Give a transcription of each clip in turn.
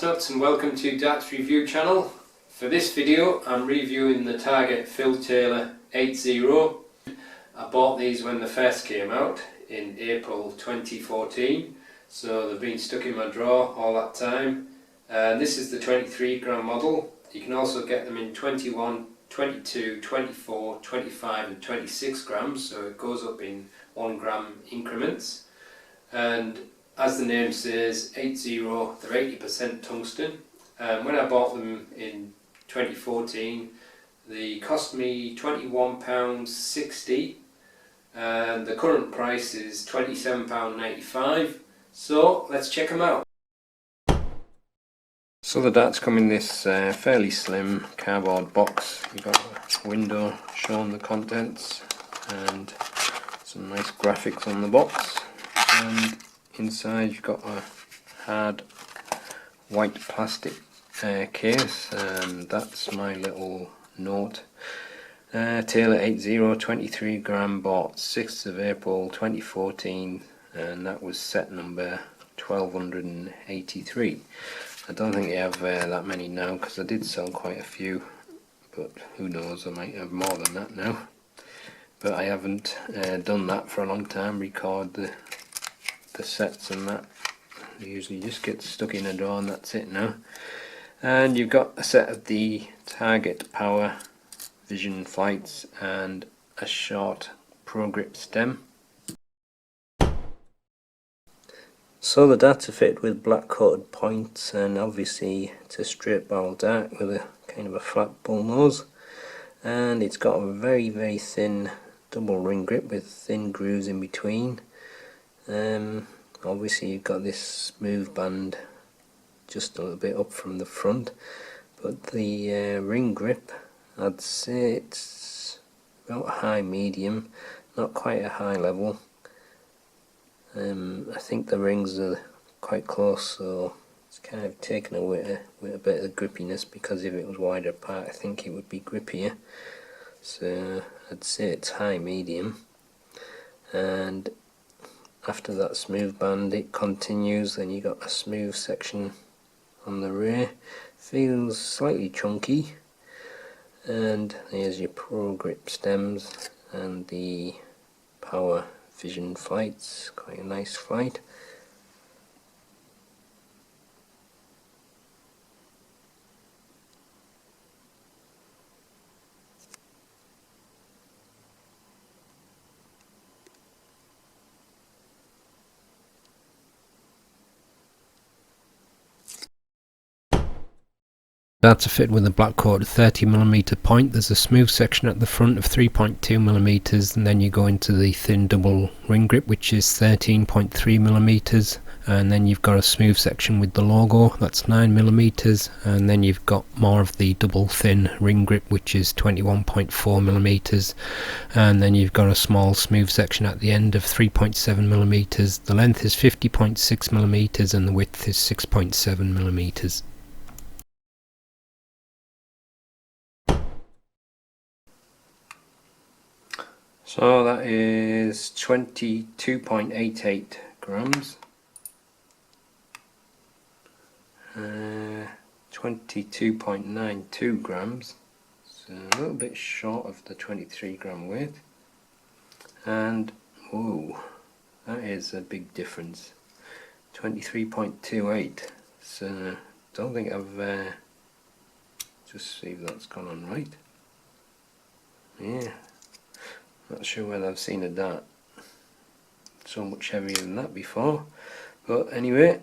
Darts Nutz and welcome to Darts Review channel. For this video I'm reviewing the Target Phil Taylor 80. I bought these when they first came out in April 2014, so they've been stuck in my drawer all that time. This is the 23 gram model. You can also get them in 21, 22, 24, 25 and 26 grams, so it goes up in 1 gram increments. And as the name says, 80, they're 80% tungsten. When I bought them in 2014, they cost me £21.60 and the current price is £27.95. So let's check them out. So the darts come in this fairly slim cardboard box. You've got a window showing the contents and some nice graphics on the box, and inside you've got a hard white plastic case, and that's my little note. Taylor 80 23 gram, bought 6th of April 2014, and that was set number 1283. I don't think they have that many now, because I did sell quite a few, but who knows, I might have more than that now. But I haven't done that for a long time, record the sets and that. They usually just get stuck in a drawer and that's it now. And you've got a set of the Target Power Vision flights and a short Pro Grip stem. So the darts are fitted with black coated points, and obviously it's a straight barrel dart with a kind of a flat bull nose, and it's got a very thin double ring grip with thin grooves in between. Obviously you've got this smooth band just a little bit up from the front, but the ring grip, I'd say it's about high medium, not quite a high level. I think the rings are quite close, so it's kind of taken away with a bit of grippiness, because if it was wider apart I think it would be grippier. So I'd say it's high medium, and after that smooth band it continues. Then you got a smooth section on the rear, feels slightly chunky, and there's your Pro Grip stems and the Power Vision flights, quite a nice flight. Darts are fitted with a black coated 30mm point. There's a smooth section at the front of 3.2mm, and then you go into the thin double ring grip, which is 13.3mm, and then you've got a smooth section with the logo, that's 9mm, and then you've got more of the double thin ring grip, which is 21.4mm, and then you've got a small smooth section at the end of 3.7mm. The length is 50.6mm and the width is 6.7mm. So that is 22.88 grams, 22.92 grams, so a little bit short of the 23 gram weight, and whoa, that is a big difference, 23.28, so don't think I've, just see if that's gone on right, yeah. Not sure whether I've seen a dart so much heavier than that before, but anyway,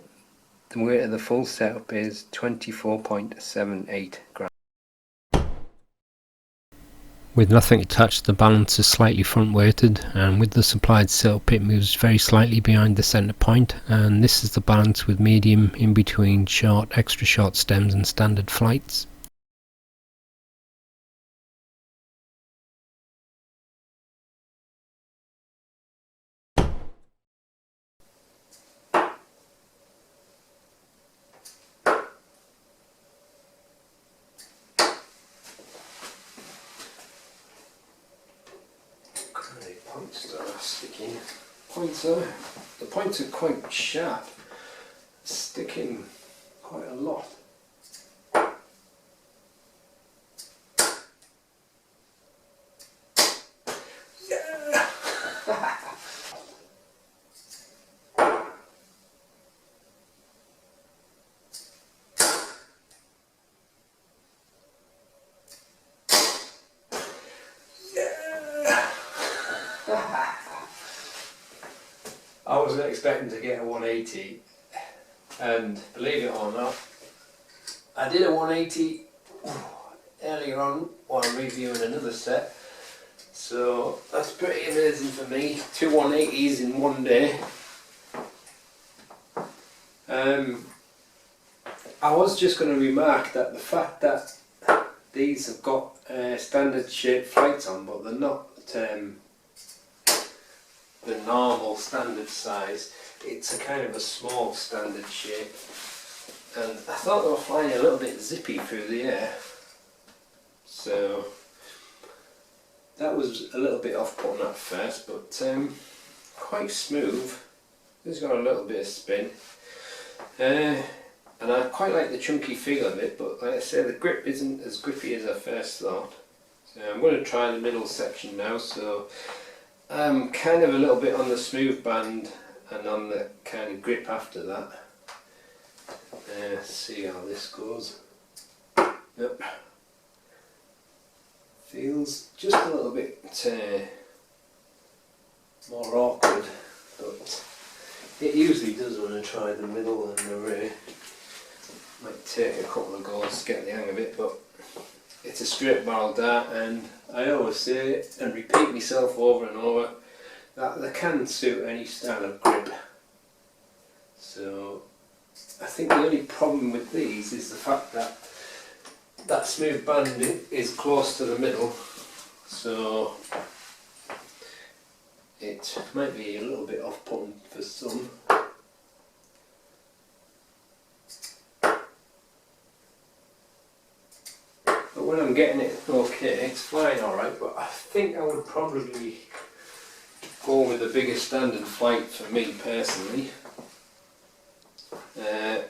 the weight of the full setup is 24.78 grams. With nothing attached, the balance is slightly front weighted, and with the supplied setup it moves very slightly behind the centre point, and this is the balance with medium in between short, extra short stems and standard flights. Points that are sticking. The points are quite sharp, sticking quite a lot. Yeah. I wasn't expecting to get a 180, and believe it or not, I did a 180 earlier on while reviewing another set, so that's pretty amazing for me. 2 180s in one day. I was just going to remark that the fact that these have got standard shaped flights on, but they're not the normal standard size. It's a kind of a small standard shape, and I thought they were flying a little bit zippy through the air, so that was a little bit off-putting at first, but quite smooth. It's got a little bit of spin, and I quite like the chunky feel of it, but like I say, the grip isn't as grippy as I first thought. So I'm going to try the middle section now. So I'm kind of a little bit on the smooth band and on the kind of grip after that. See how this goes. Yep. Feels just a little bit more awkward, but it usually does when I try the middle and the rear. Might take a couple of goes to get the hang of it, but it's a straight barrel dart, and I always say and repeat myself over and over that they can suit any style of grip. So I think the only problem with these is the fact that that smooth band is close to the middle, so it might be a little bit off-putting for some. But when I'm getting it okay, it's flying alright, but I think I would probably go with a bigger standard flight for me personally.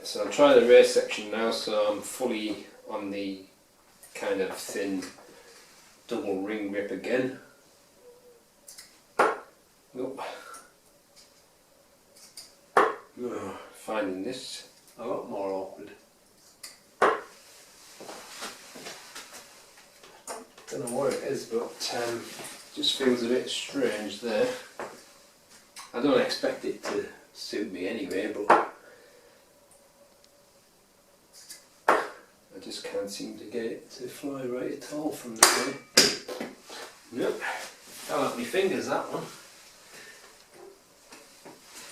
So I'll try the rear section now, so I'm fully on the kind of thin double ring grip again. Nope. Oh, finding this a lot more awkward. Don't know what it is, but just feels a bit strange there. I don't expect it to suit me anyway, but I just can't seem to get it to fly right at all from the way. Nope. Fell out my fingers, that one.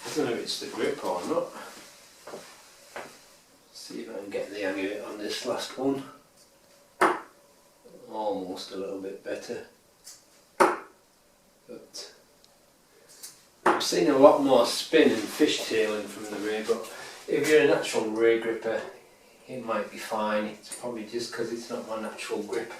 I don't know if it's the grip or not. See if I can get the hang of it on this last one. Almost a little bit better. But I'm seeing a lot more spin and fishtailing from the rear, but if you're a natural rear gripper, it might be fine. It's probably just because it's not my natural grip.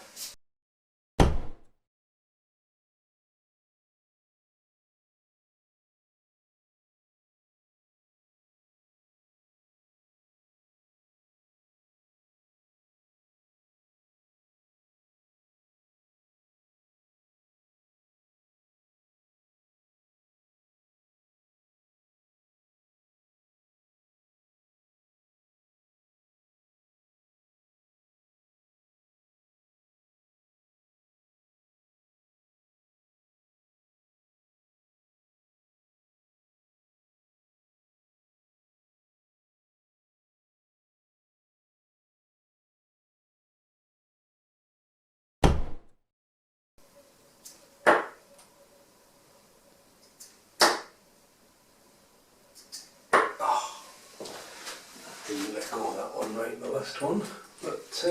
Didn't let go of that one right, the last one. But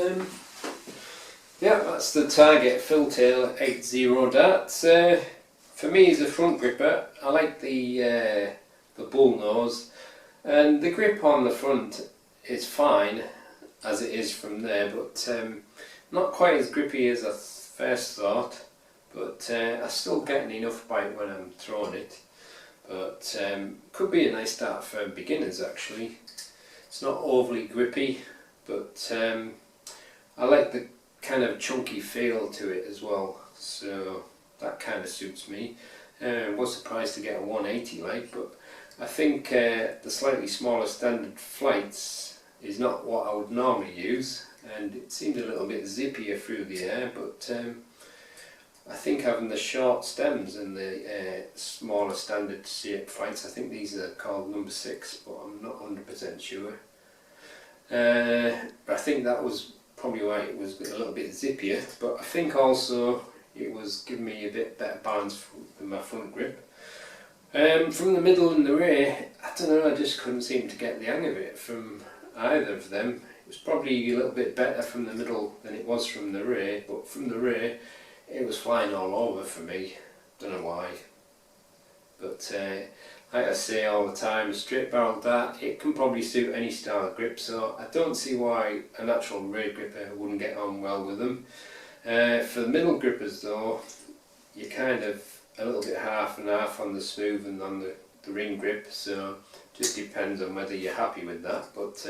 yeah, that's the Target Filltail 80 darts. For me as a front gripper, I like the bull nose, and the grip on the front is fine as it is from there, but not quite as grippy as I first thought, but I'm still getting enough bite when I'm throwing it. But could be a nice start for beginners actually. It's not overly grippy, but I like the kind of chunky feel to it as well, so that kind of suits me. Was surprised to get a 180 like, but I think the slightly smaller standard flights is not what I would normally use, and it seemed a little bit zippier through the air, but I think having the short stems and the smaller standard shape flights, I think these are called number 6, but I'm not 100% sure. But I think that was probably why it was a little bit zippier, but I think also it was giving me a bit better balance with my front grip. From the middle and the rear, I don't know, I just couldn't seem to get the hang of it from either of them. It was probably a little bit better from the middle than it was from the rear, but from the rear it was flying all over for me. Don't know why, but like I say all the time, a straight barrel dart, it can probably suit any style of grip, so I don't see why a natural rear gripper wouldn't get on well with them. For the middle grippers though, you're kind of a little bit half and half on the smooth and on the ring grip, so just depends on whether you're happy with that. But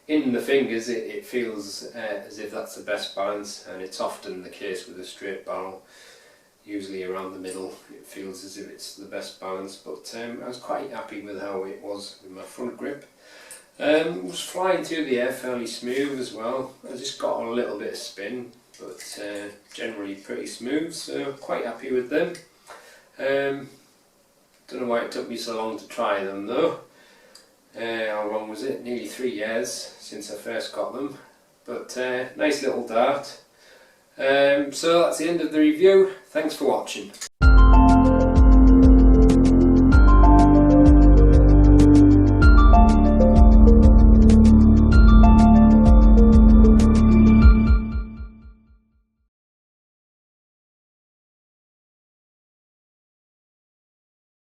in the fingers it feels as if that's the best balance, and it's often the case with a straight barrel. Usually around the middle it feels as if it's the best balance, but I was quite happy with how it was with my front grip. It was flying through the air fairly smooth as well. I just got a little bit of spin, but generally pretty smooth, so quite happy with them. Don't know why it took me so long to try them though. How long was it? Nearly 3 years since I first got them, but nice little dart. So that's the end of the review. Thanks for watching.